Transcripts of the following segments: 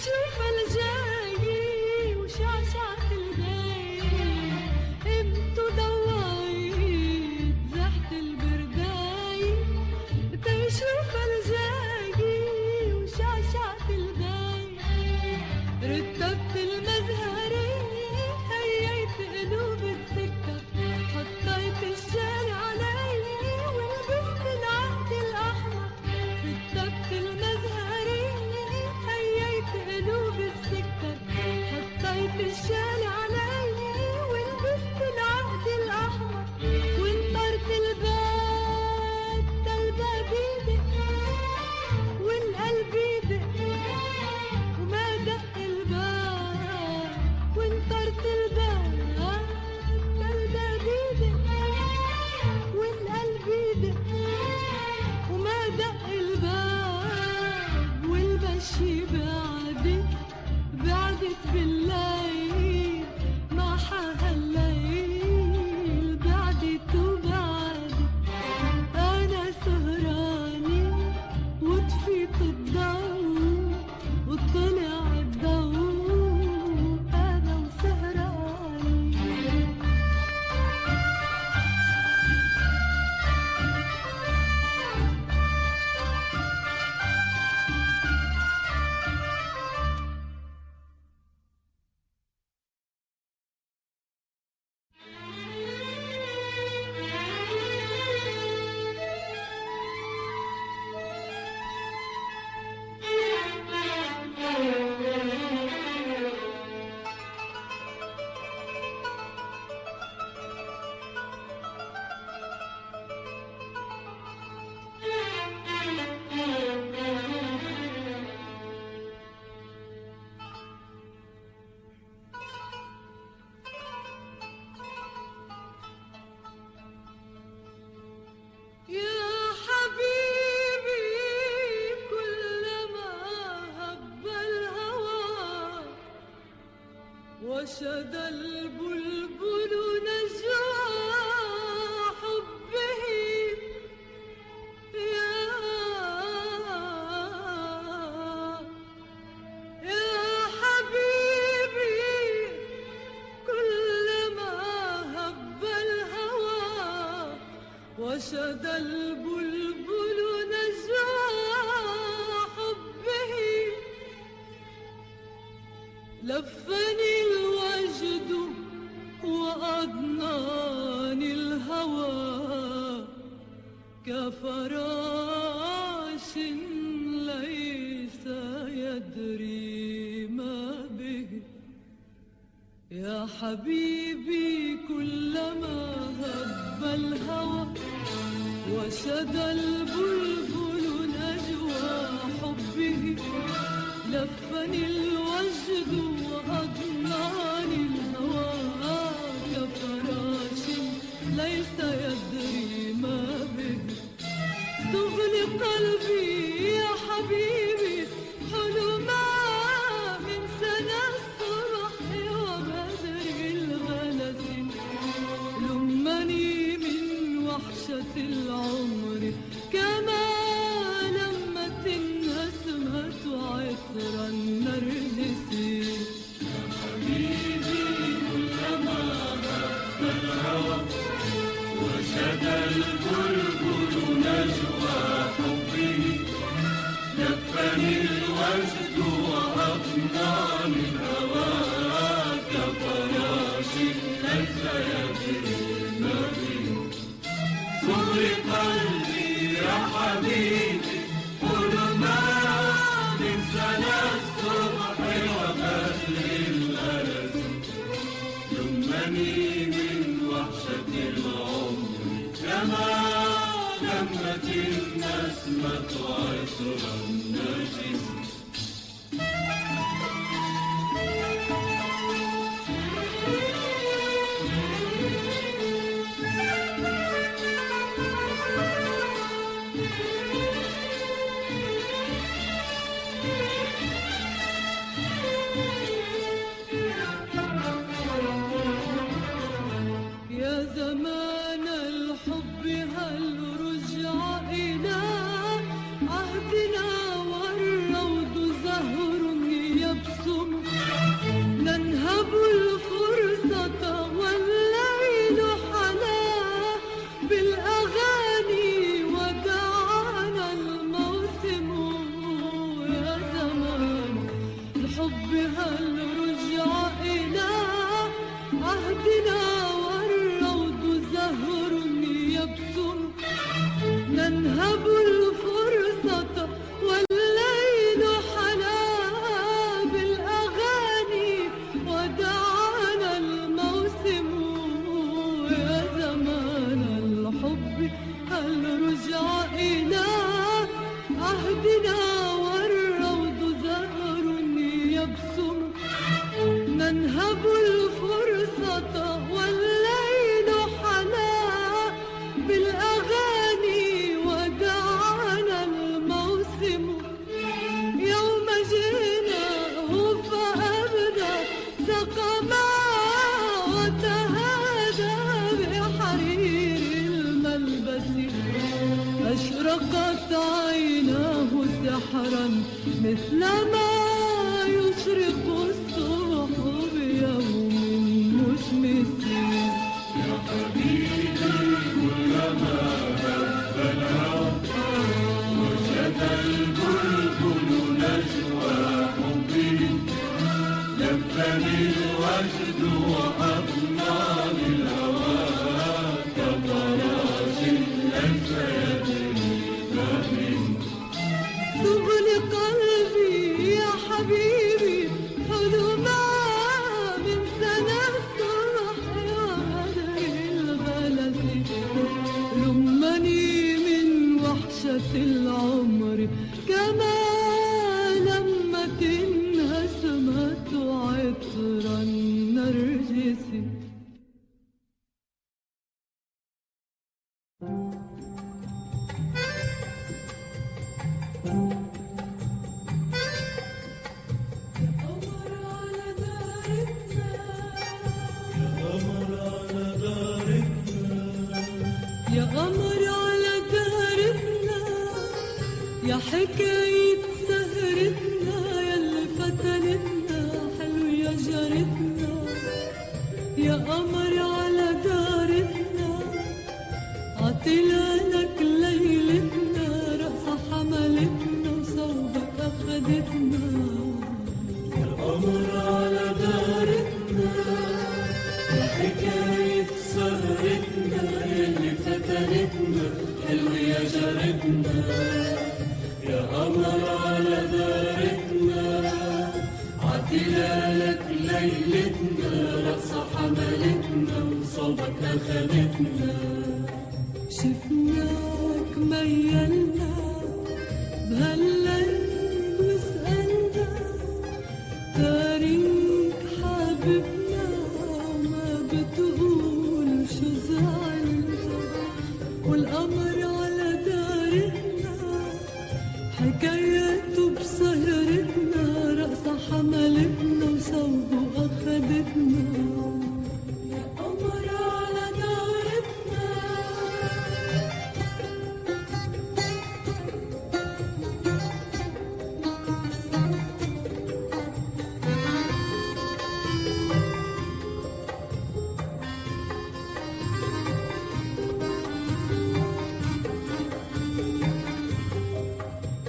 تشوف الجاي وشعشعة الجاي قيمته ضوايد زحت البرداي تشوف الجاي وشعشعة الجاي رتبت المزهري هييت قلوب السكة حطيت الشال علي ولبست العهد الأحمر رتبت المزهري هييت قلوب السكة حطيت الشال علي ولبست العهد الأحمر وانطرت الباب الباب يدق والقلب يدق وما دق الباب وانطرت الباب الباب يدق والقلب يدق وما دق الباب والمشي بعدت بالليل ما حاها الليل بعدت وبعدت أنا سهراني وطفيت الضوء وطلع الضوء أنا وسهراني وشد البلبل نجوى حبه يا حبيبي كلما هب الهوى وشد البلبل نجوى حبه لفني الوجد وأضناني الهوى كفراش ليس يدري ما به يا حبيبي كلما هب الهوى وشد البلبل نجوى حبه لفني الوجد وأضناني الهوى كفراش ليس يدري ما به تغلي قلبي يا حبيبي حلما من سنة الصبح وبدر الغلس لمني من وحشة العمر كما لمت النسمة عطر النرجسي يا حبيبي كلما هب الهوى وشد البلبل نجوى حبه لف الحب هل رجع إلى عهدنا والروض زهر يبسم ننهب الفرصة والليل حلا بالأغاني ودعانا الموسم يا زمان الحب هل رجع إلى عهدنا والروض زهر يبسم ننهب الفرصة والليل حلا بالأغاني ودعانا الموسم يوم جئناه فأبدى سقما وتهادى بحرير الملبس أشرقت عيناه سحرا مثلما يشرق الصبح بيوم مشمس يا حبيبي كلما هب الهوى وجد البلبل نجوى حبي لبني الوجد وأضناني الهوى كفراش ليس يدري ما من سبل قلبي يا حبيبي حلما من سنة الصبح وهدر الغلس لمني من وحشة العمر كما لمت انهزمت عطر النرجس يا قمر على دارتنا يا حكاية سهرتنا ياللي فتنتنا حلو يا جارتنا يا قمر على دارتنا عطلانك ليلتنا رقصة حملتنا وصوبك أخدتنا يا قمر على دارتنا يا حكاية سهرتنا ياللي فتنتنا حلو يا جارتنا يا قمر على دارتنا عطلالك ليلتنا رقصة حملتنا وصوبك أخدتنا شفناك ميلنا بهالليل وسألنا تاريخ حبيبنا وما بتقول شو زعلنا والقمر على دارتنا حكاياته بسهرتنا رقصة حملتنا وصوبه أخدتنا يا قمر على دارتنا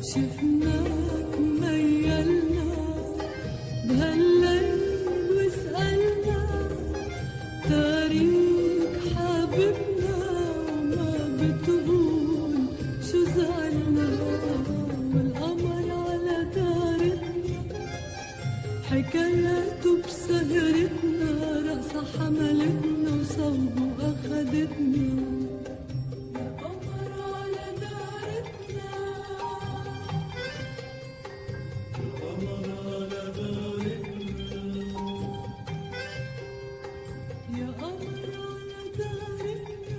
شفناك ميلنا بهالليل وسألنا تاريخ حبيبنا وما بتقول شو زعلنا والقمر على دارتنا حكاياته بسهرتنا رقصة حملتنا وصوبه أخدتنا يا قمر على دارتنا يا قمر على دارتنا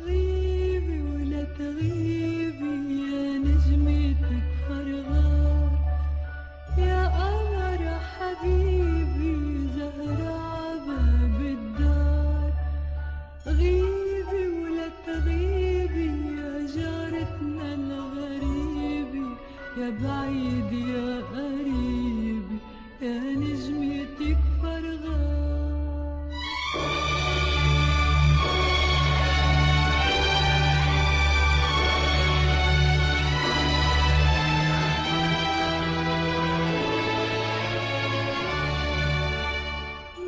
غيبي ولا تغيبي يا بعيد يا قريب يا نجمتك فرغان.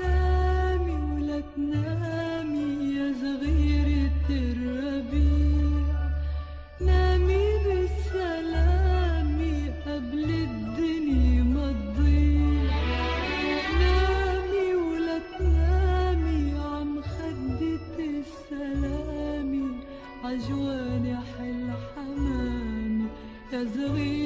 نامي ولا تنامي يا صغيرة الربيع، نامي بالسلام قبل الدنيا ما تضيع. نامي ولا تنامي عم خدة السلام عجواني حل حمامي يا صغيرة